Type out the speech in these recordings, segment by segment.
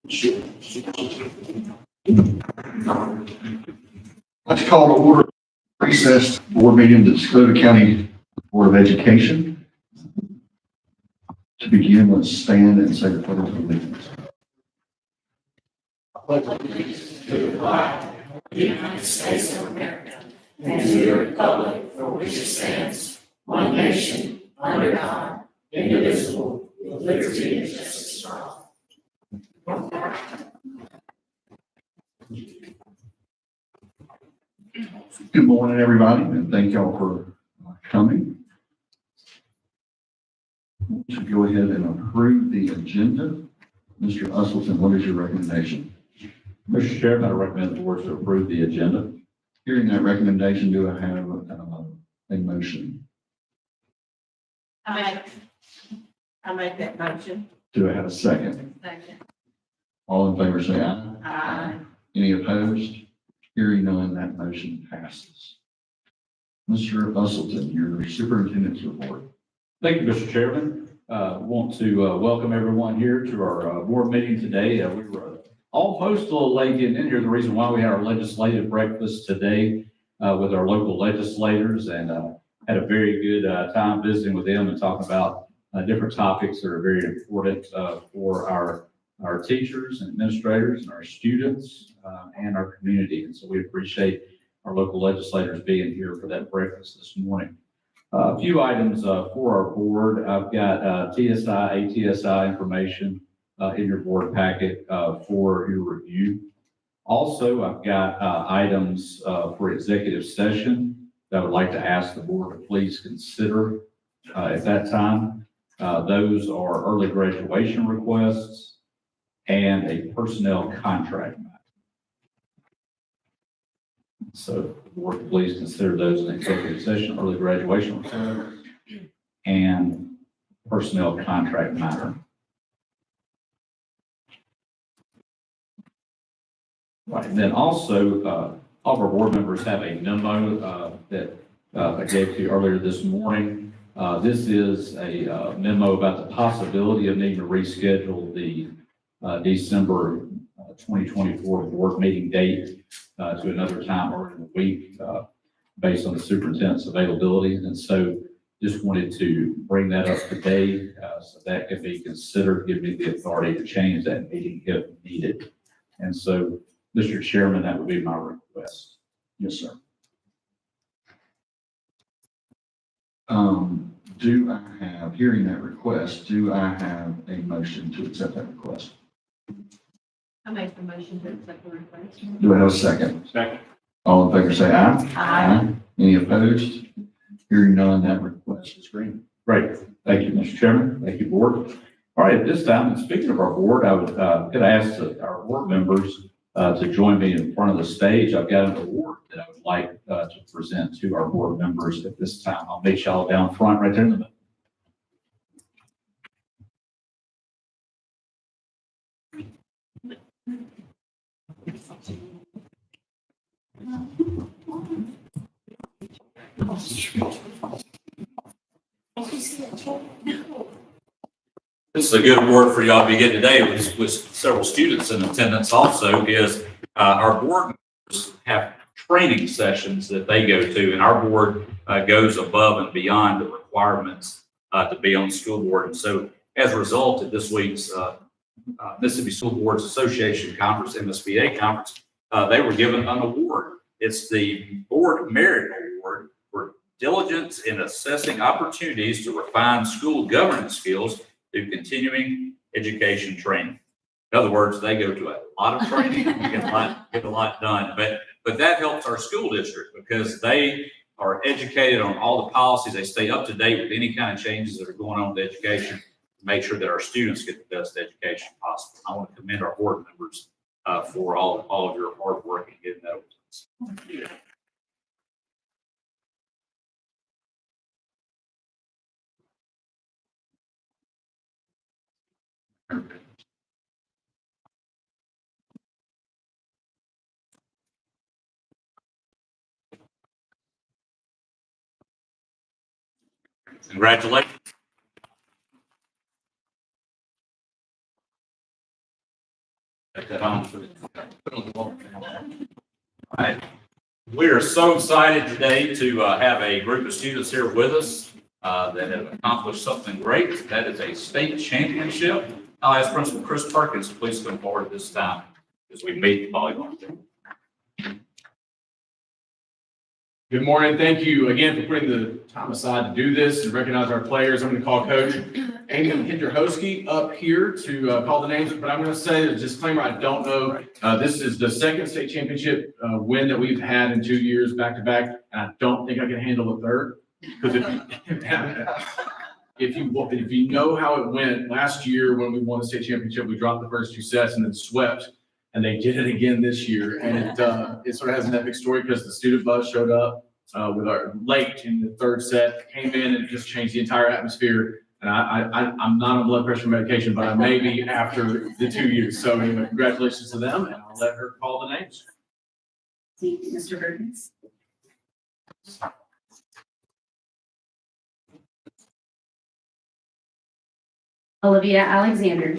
Let's call to order recessed board meeting of the DeSoto County Board of Education. To begin, let's stand and say the pledge of allegiance. I pledge allegiance to the flag of the United States of America and to the republic for which it stands, one nation, under God, indivisible, with liberty and justice for all. Good morning, everybody, and thank y'all for coming. To go ahead and approve the agenda. Mr. Usselton, what is your recommendation? Mr. Chairman, I recommend the board to approve the agenda. Hearing that recommendation, do I have a motion? I make that motion. Do I have a second? Second. All in favor say aye. Aye. Any opposed? Hearing none, that motion passes. Mr. Usselton, your superintendent's report. Thank you, Mr. Chairman. Want to welcome everyone here to our board meeting today. We were almost a little late getting in here. The reason why we had our legislative breakfast today with our local legislators, and had a very good time visiting with them and talking about different topics that are very important for our teachers and administrators and our students and our community. And so we appreciate our local legislators being here for that breakfast this morning. A few items for our board. I've got TSI, ATSI information in your board packet for your review. Also, I've got items for executive session that I would like to ask the board to please consider at that time. Those are early graduation requests and a personnel contract matter. So the board, please consider those in executive session, early graduation request and personnel contract matter. Right, and then also, all of our board members have a memo that I gave to you earlier this morning. This is a memo about the possibility of needing to reschedule the December 2024 board meeting date to another time or in the week based on the superintendent's availability. And so just wanted to bring that up today so that can be considered, give me the authority to change that meeting if needed. And so, Mr. Chairman, that would be my request. Yes, sir. Do I have, hearing that request, do I have a motion to accept that request? I make the motion to accept the request. Do I have a second? Second. All in favor say aye. Aye. Any opposed? Hearing none, that request is granted. Great. Thank you, Mr. Chairman. Thank you, board. All right, at this time, and speaking of our board, I would could I ask our board members to join me in front of the stage. I've got an award that I would like to present to our board members at this time. I'll meet y'all down front right there in the middle. This is a good award for y'all to be getting today with several students in attendance also is our board members have training sessions that they go to, and our board goes above and beyond the requirements to be on the school board. And so as a result of this week's Mississippi School Boards Association Conference, MSBA Conference, they were given an award. It's the Board Merit Award for diligence in assessing opportunities to refine school governance skills through continuing education training. In other words, they go to a lot of training and get a lot done. But that helps our school district because they are educated on all the policies. They stay up to date with any kind of changes that are going on with education to make sure that our students get the best education possible. I want to commend our board members for all of your hard work in getting that over to us. Congratulations. Put that on. Put it on the wall. All right. We are so excited today to have a group of students here with us that have accomplished something great. That is a state championship. I'll ask Principal Chris Perkins to please come forward this time as we meet the volleyball team. Good morning. Thank you again for putting the time aside to do this and recognize our players. I'm going to call Coach Amy Hinderhosky up here to call the names, but I'm going to say a disclaimer, I don't know. This is the second state championship win that we've had in 2 years back to back, and I don't think I can handle a third. Because if you know how it went last year when we won the state championship, we dropped the first 2 sets and then swept. And they did it again this year, and it sort of has an epic story because the student bus showed up with our late in the 3rd set, came in and just changed the entire atmosphere. And I'm not on blood pressure medication, but I may be after the 2 years. So anyway, congratulations to them, and I'll let her call the names. Mr. Perkins. Olivia Alexander.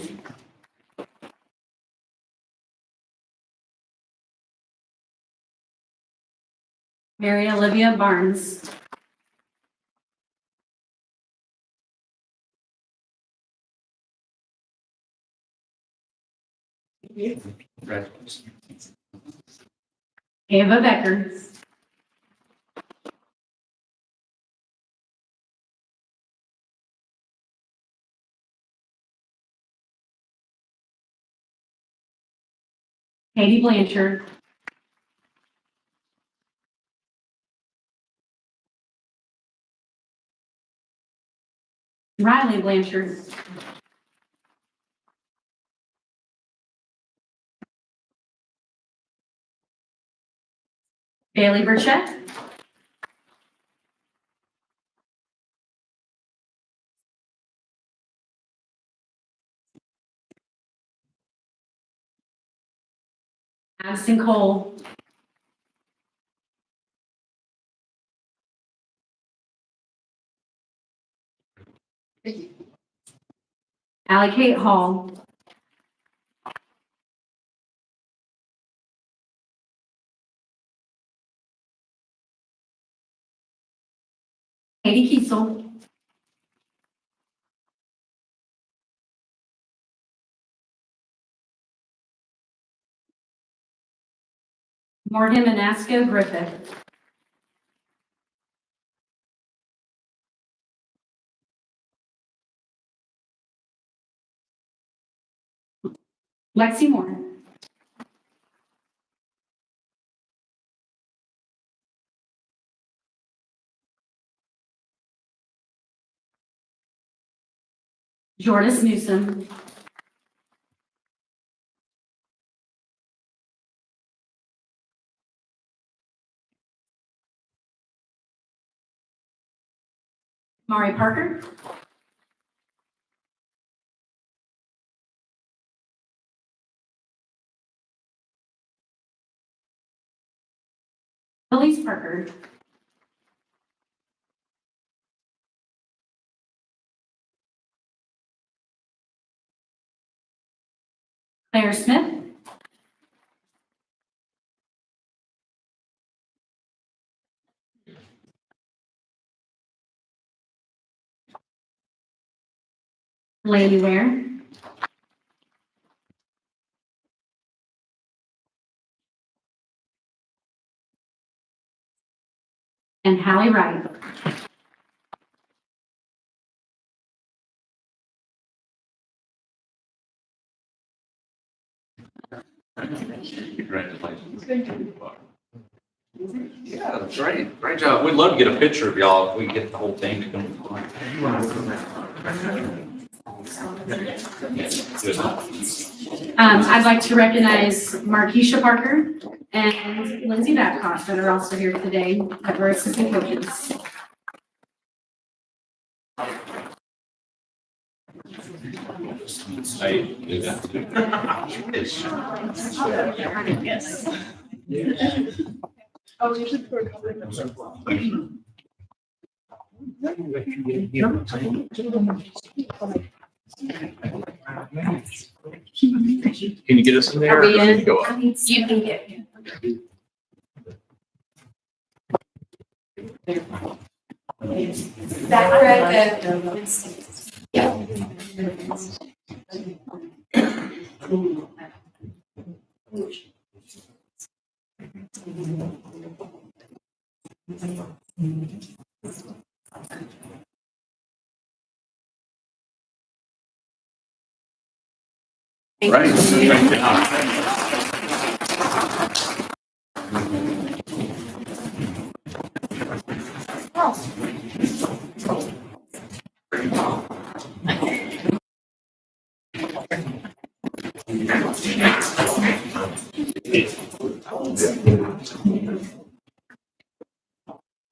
Mary Olivia Barnes. Congratulations. Ava Becker. Katie Blanchard. Riley Blanchard. Bailey Burchett. Addison Cole. Allie Kate Hall. Katie Kiesel. Morgan Manasco Griffith. Lexi Moore. Jordis Newsom. Mari Parker. Elise Parker. Claire Smith. Lady Ware. And Hallie Wright. Congratulations. Yeah, that's great. Great job. We'd love to get a picture of y'all if we get the whole team to come. I'd like to recognize Markeisha Parker and Lindsay Babcock that are also here today that were assistant coaches. Oh, usually for a couple of Can you get us in there? Are we or can in? we go up? You can get here. Is that correct? Yeah. Right.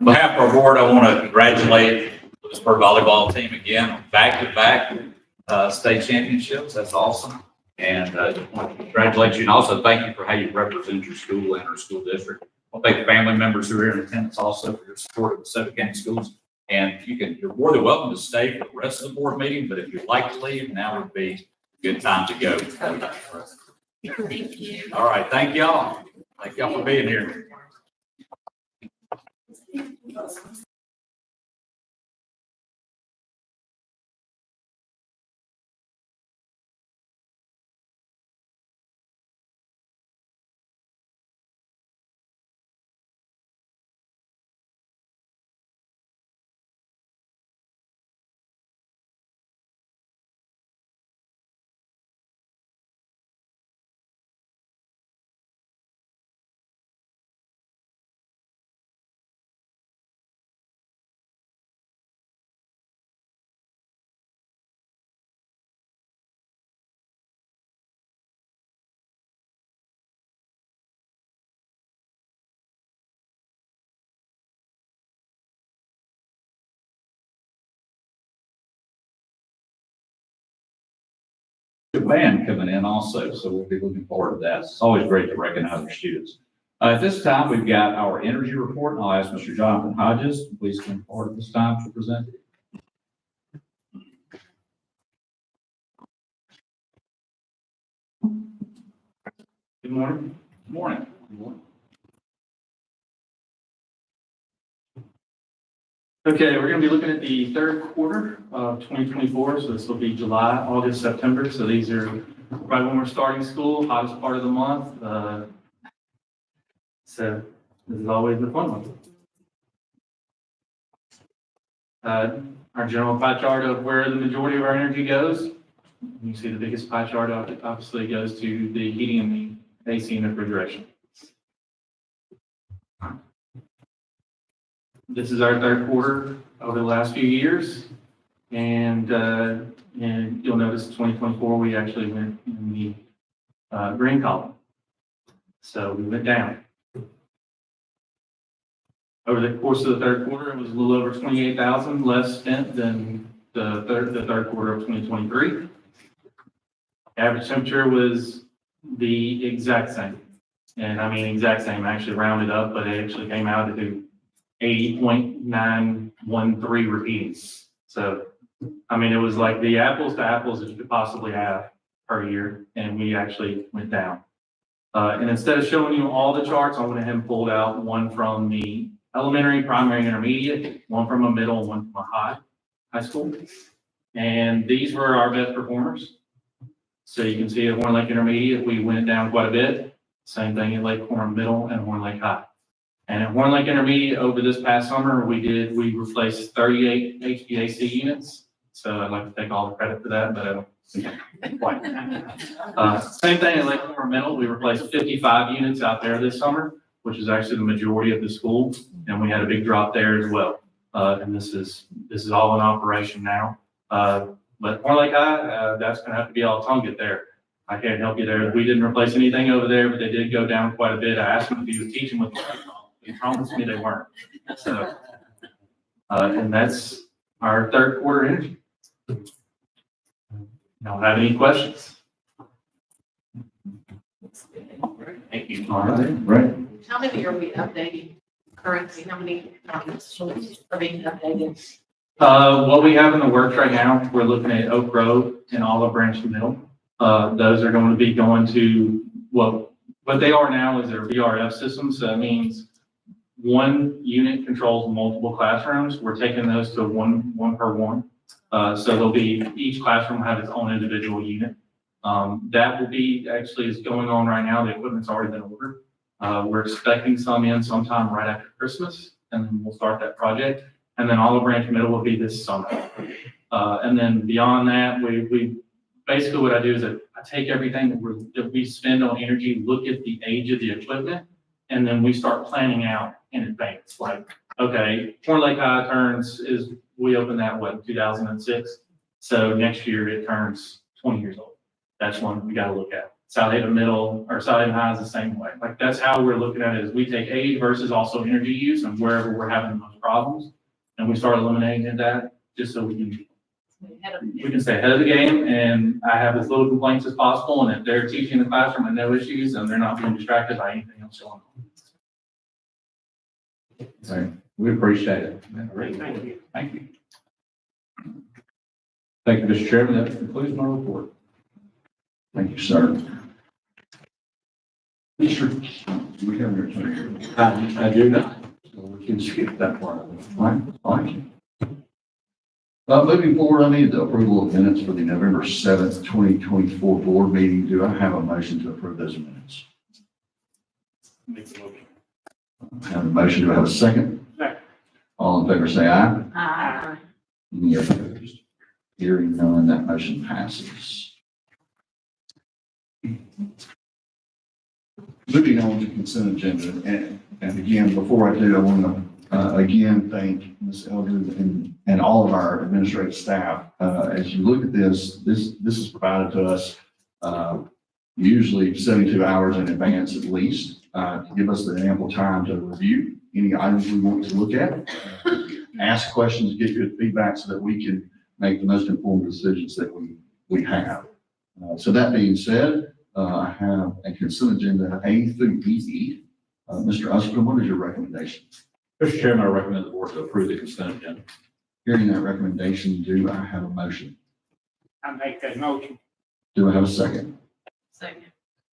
On behalf of our board, I want to congratulate the Lewisburg volleyball team again on back-to-back state championships. That's awesome. And just want to congratulate you and also thank you for how you represent your school and our school district. I'll thank the family members who are here in attendance also for your support of the Suffolk County Schools. And you're more than welcome to stay for the rest of the board meeting, but if you'd like to leave, now would be a good time to go. Thank you. All right, thank y'all. Thank y'all for being here. Good band coming in also, so we'll be looking forward to that. It's always great to recognize our students. At this time, we've got our energy report, and I'll ask Mr. Jonathan Hodges, please come forward at this time to present. Good morning. Good morning. Okay, we're going to be looking at the third quarter of 2024. So this will be July, August, September. So these are right when we're starting school, hottest part of the month. So this is always the fun one. Our general pie chart of where the majority of our energy goes. You see the biggest pie chart obviously goes to the heating and the AC and refrigeration. This is our third quarter over the last few years. And you'll notice 2024, we actually went in the green column. So we went down. Over the course of the third quarter, it was a little over 28,000 less spent than the third quarter of 2023. Average temperature was the exact same. And I mean, exact same, actually rounded up, but it actually came out to 80.913 repeatings. So, I mean, it was like the apples to apples that you could possibly have per year, and we actually went down. And instead of showing you all the charts, I went ahead and pulled out one from the elementary, primary, intermediate, one from a middle, one from a high school. And these were our best performers. So you can see at Horn Lake Intermediate, we went down quite a bit. Same thing at Lake Horn Middle and Horn Lake High. And at Horn Lake Intermediate over this past summer, we replaced 38 HVAC units. So I'd like to take all the credit for that, but I don't quite. Same thing at Lake Horn Middle, we replaced 55 units out there this summer, which is actually the majority of the school. And we had a big drop there as well. And this is all in operation now. But Horn Lake High, that's gonna have to be all Tonga there. I can't help you there. We didn't replace anything over there, but they did go down quite a bit. I asked him if he was teaching with me. He promised me they weren't. So, and that's our third quarter energy. Don't have any questions? Thank you. All right. Right. How many are we updating currently? How many schools are being updated? What we have in the works right now, we're looking at Oak Grove and Olive Branch Middle. Those are going to be going to, well, what they are now is their VRF system. So that means one unit controls multiple classrooms. We're taking those to one per one. So there'll be, each classroom will have its own individual unit. That will be, actually is going on right now. The equipment's already been ordered. We're expecting some in sometime right after Christmas, and then we'll start that project. And then Olive Branch Middle will be this summer. And then beyond that, we basically what I do is I take everything that we spend on energy, look at the age of the equipment, and then we start planning out in advance. Like, okay, Horn Lake High we opened that, what, 2006? So next year it turns 20 years old. That's one we gotta look at. South Haven Middle or South Haven High is the same way. Like, that's how we're looking at it, is we take age versus also energy use and wherever we're having the most problems. And we start eliminating that just so we can stay ahead of the game, and I have as little complaints as possible, and if they're teaching in the classroom and no issues, and they're not being distracted by anything else going on. Right. We appreciate it. Thank you. Thank you. Thank you, Mr. Chairman. That concludes my report. Thank you, sir. Mr. We have your turn. I do not. So we can skip that part of it. Right? Fine. Moving forward, I need the approval of minutes for the November 7th, 2024 board meeting. Do I have a motion to approve those minutes? I have a motion. Do I have a second? Second. All in favor, say aye. Aye. Any opposed? Hearing none, that motion passes. Moving on to consent agenda, and again, before I do, I want to again thank Ms. Eldred and all of our administrative staff. As you look at this is provided to us usually 72 hours in advance at least, to give us the ample time to review any items we want to look at, ask questions, get good feedback so that we can make the most informed decisions that we have. So that being said, I have a consent agenda A through E. Mr. Usleton, what is your recommendation? Mr. Chairman, I recommend the board to approve the consent agenda. Hearing that recommendation, do I have a motion? I make that motion. Do I have a second? Second.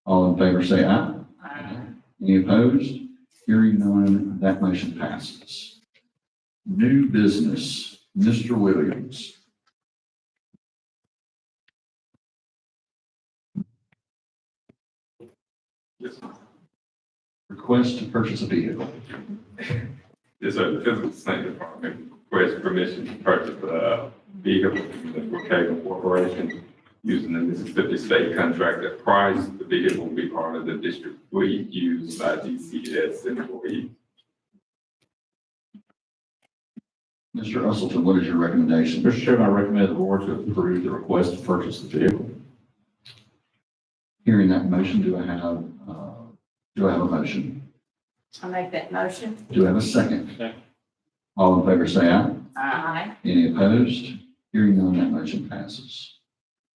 All in favor, say aye. Aye. Any opposed? Hearing none, that motion passes. New business, Mr. Williams. Request to purchase a vehicle. Yes, sir. The physical safety department requests permission to purchase a vehicle from the Cable Corporation using the Mississippi State contracted price. The vehicle will be part of the district fleet used by DCS employees. Mr. Usleton, what is your recommendation? Mr. Chairman, I recommend the board to approve the request to purchase the vehicle. Hearing that motion, do I have a motion? I make that motion. Do I have a second? Second. All in favor, say aye. Aye. Any opposed? Hearing none, that motion passes.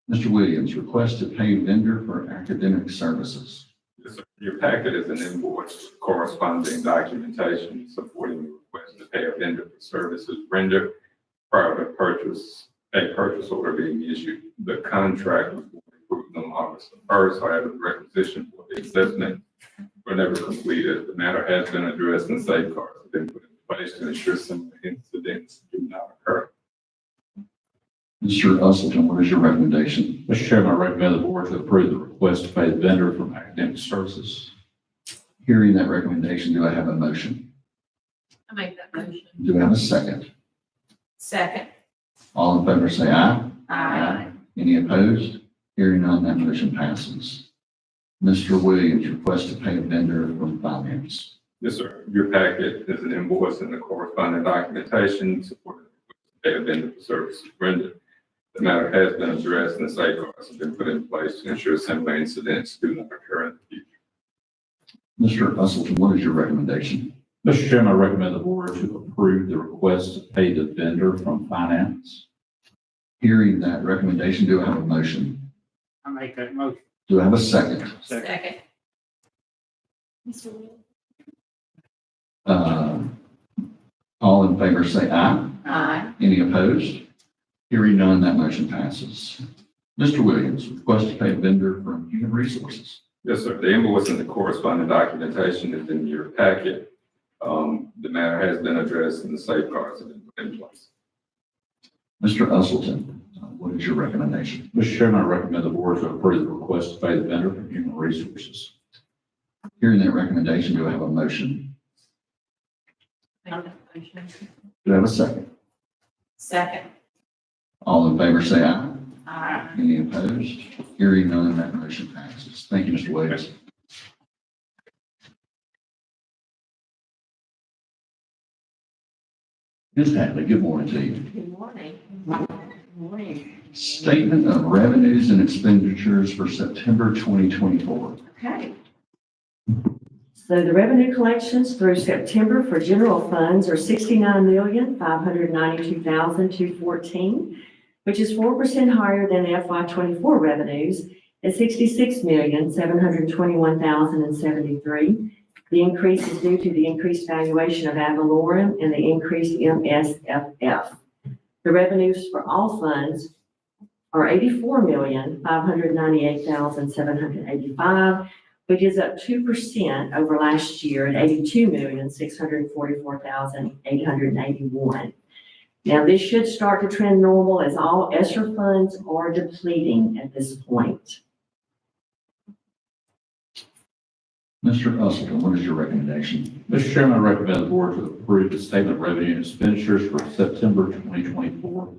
Mr. Williams, request to pay vendor for academic services. Yes, sir. Your packet is an invoice corresponding documentation supporting the request to pay a vendor for services rendered prior to a purchase order being issued. The contract was approved on August 1st. However, the requisition for the assessment were never completed. The matter has been addressed and safeguards have been put in place to ensure similar incidents do not occur. Mr. Usleton, what is your recommendation? Mr. Chairman, I recommend the board to approve the request to pay the vendor from academic services. Hearing that recommendation, do I have a motion? I make that motion. Do I have a second? Second. All in favor, say aye. Aye. Any opposed? Hearing none, that motion passes. Mr. Williams, request to pay a vendor from finance. Yes, sir. Your packet is an invoice and the corresponding documentation supporting the request to pay a vendor for services rendered. The matter has been addressed and safeguards have been put in place to ensure similar incidents do not occur in the future. Mr. Usleton, what is your recommendation? Mr. Chairman, I recommend the board to approve the request to pay the vendor from finance. Hearing that recommendation, do I have a motion? I make that motion. Do I have a second? Second. Mr. Williams. All in favor, say aye. Aye. Any opposed? Hearing none, that motion passes. Mr. Williams, request to pay vendor from Human Resources. Yes, sir. The invoice and the corresponding documentation is in your packet. The matter has been addressed and the safeguards have been put in place. Mr. Usleton, what is your recommendation? Mr. Chairman, I recommend the board to approve the request to pay the vendor from Human Resources. Hearing that recommendation, do I have a motion? Make that motion. Do I have a second? Second. All in favor, say aye. Aye. Any opposed? Hearing none, that motion passes. Thank you, Mr. Williams. Ms. Hadley, good morning to you. Good morning. Good morning. Statement of revenues and expenditures for September 2024. Okay. So the revenue collections through September for general funds are $69,592,214, which is 4% higher than FY24 revenues at $66,721,073. The increase is due to the increased valuation of ad valorem and the increased MSFF. The revenues for all funds are $84,598,785, which is up 2% over last year at $82,644,881. Now, this should start to trend normal as all ESSER funds are depleting at this point. Mr. Usleton, what is your recommendation? Mr. Chairman, I recommend the board to approve the statement of revenue and expenditures for September 2024.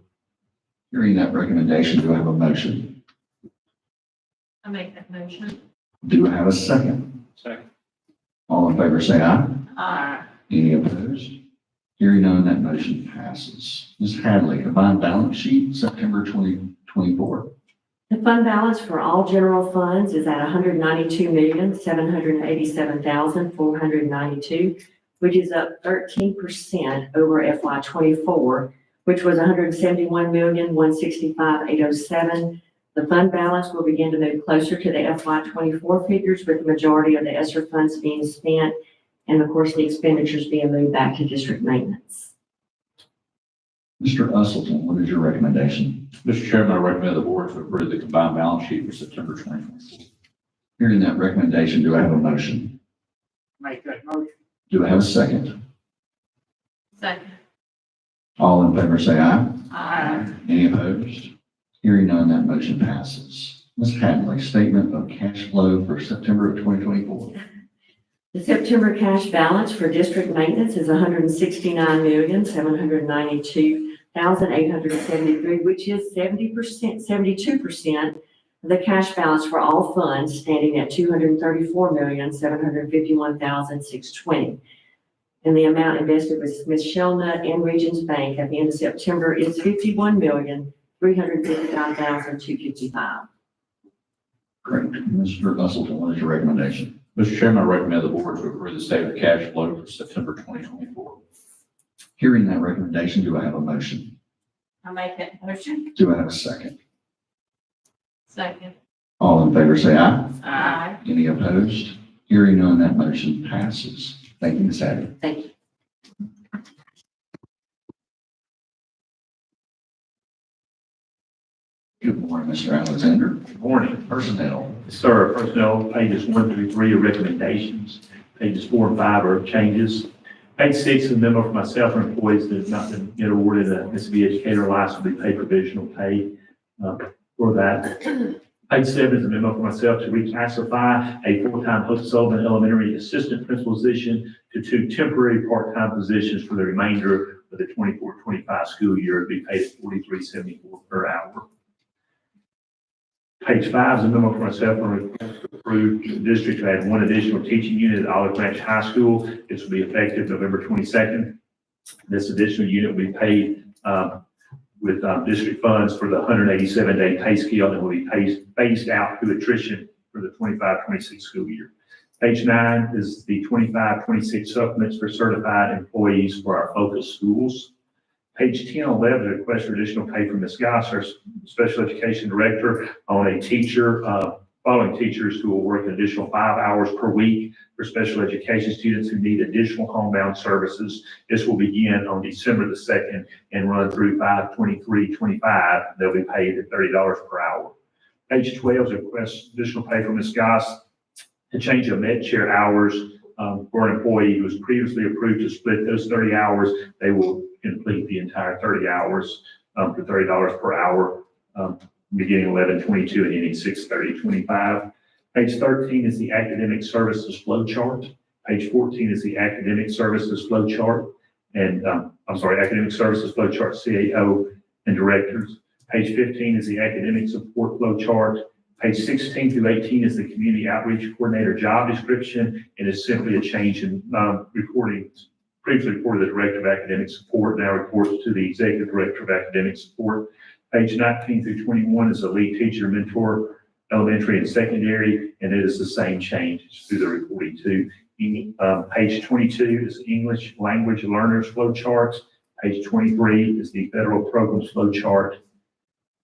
Hearing that recommendation, do I have a motion? I make that motion. Do I have a second? Second. All in favor, say aye. Aye. Any opposed? Hearing none, that motion passes. Ms. Hadley, combined balance sheet, September 2024. The fund balance for all general funds is at $192,787,492, which is up 13% over FY24, which was $171,165,807. The fund balance will begin to move closer to the FY24 figures, with the majority of the ESSER funds being spent, and of course, the expenditures being moved back to district maintenance. Mr. Usleton, what is your recommendation? Mr. Chairman, I recommend the board to approve the combined balance sheet for September 2024. Hearing that recommendation, do I have a motion? Make that motion. Do I have a second? Second. All in favor, say aye. Aye. Any opposed? Hearing none, that motion passes. Ms. Hadley, statement of cash flow for September of 2024. The September cash balance for district maintenance is $169,792,873, which is 72% of the cash balance for all funds, standing at $234,751,620. And the amount invested with Smith Shellnut and Regions Bank at the end of September is $51,359,255. Great. Mr. Usleton, what is your recommendation? Mr. Chairman, I recommend the board to approve the statement of cash flow for September 2024. Hearing that recommendation, do I have a motion? I make that motion. Do I have a second? Second. All in favor, say aye. Aye. Any opposed? Hearing none, that motion passes. Thank you, Ms. Hadley. Thank you. Good morning, Mr. Alexander. Good morning. Personnel. Sir, personnel, pages 1 through 3 are recommendations. Pages 4 and 5 are changes. Page 6 is a memo for myself and employees that have not been yet awarded a Mississippi Educator license will be paid provisional pay for that. Page 7 is a memo for myself to reclassify a full-time Hope Sullivan Elementary Assistant Principal position to 2 temporary part-time positions for the remainder of the 24-25 school year to be paid at $43.74 per hour. Page 5 is a memo for myself on request to approve the district to add 1 additional teaching unit at Olive Branch High School. This will be effective November 22nd. This additional unit will be paid with district funds for the 187-day pay scale and will be phased out through attrition for the 25-26 school year. Page 9 is the 25-26 supplements for certified employees for our focus schools. Page 10 and 11 is a request for additional pay from Ms. Goss, our special education director, on a teacher, following teachers who will work an additional 5 hours per week for special education students who need additional homebound services. This will begin on December the 2nd and run through 5/23/25. They'll be paid at $30 per hour. Page 12 is a request additional pay from Ms. Goss to change the med chair hours for an employee who was previously approved to split those 30 hours. They will complete the entire 30 hours for $30 per hour, beginning 11/22 and ending 6/30/25. Page 13 is the academic services flow chart. Page 14 is the academic services flow chart. And academic services flow chart, CAO and directors. Page 15 is the academic support flow chart. Page 16 through 18 is the community outreach coordinator job description. It is simply a change in reporting. Previously reported the director of academic support, now reports to the executive director of academic support. Page 19 through 21 is the lead teacher mentor, elementary and secondary, and it is the same change through the reporting too. Page 22 is English language learners flow chart. Page 23 is the federal programs flow chart.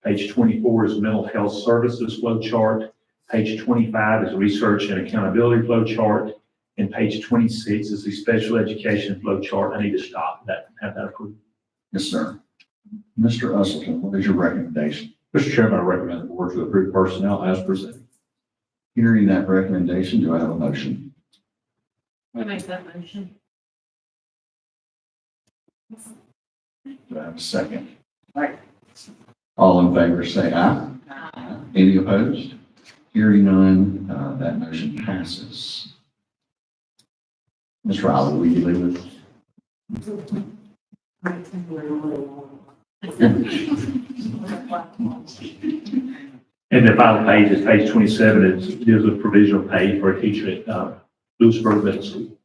Page 24 is mental health services flow chart. Page 25 is research and accountability flow chart. And page 26 is the special education flow chart. I need to stop that, have that approved. Yes, sir. Mr. Usleton, what is your recommendation? Mr. Chairman, I recommend the board to approve personnel as presented. Hearing that recommendation, do I have a motion? I make that motion. Do I have a second? All in favor, say aye. Aye. Any opposed? Hearing none, that motion passes. Ms. Riley, will you leave us? And the final page is page 27. It deals with provisional pay for a teacher at Lewisburg Middle School.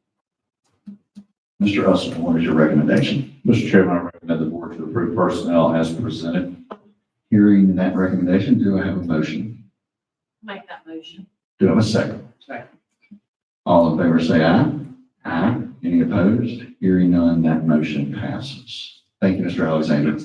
Mr. Usleton, what is your recommendation? Mr. Chairman, I recommend the board to approve personnel as presented. Hearing that recommendation, do I have a motion? Make that motion. Do I have a second? Second. All in favor, say aye. Aye. Any opposed? Hearing none, that motion passes. Thank you, Mr. Alexander.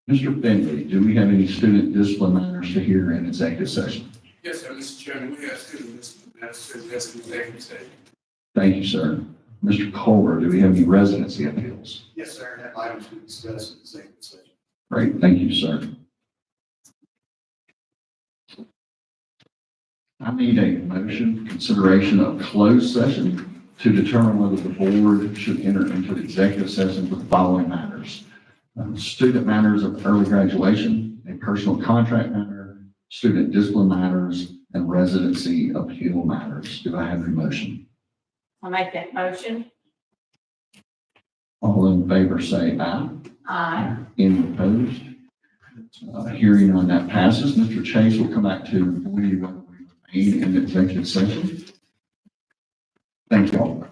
Mr. Finley, do we have any student discipline matters to hear in executive session? Yes, sir, Mr. Chairman, we have students, that's executive session. Thank you, sir. Mr. Kohler, do we have any residency appeals? Yes, sir, I have items to discuss in executive session. Great, thank you, sir. I need a motion for consideration of closed session to determine whether the board should enter into the executive session for the following matters. Student matters of early graduation, a personal contract matter, student discipline matters, and residency appeal matters. Do I have a motion? I'll make that motion. All in favor say aye. Aye. Any opposed? Hearing on that passes. Mr. Chase will come back to whether we remain in the executive session. Thank you all.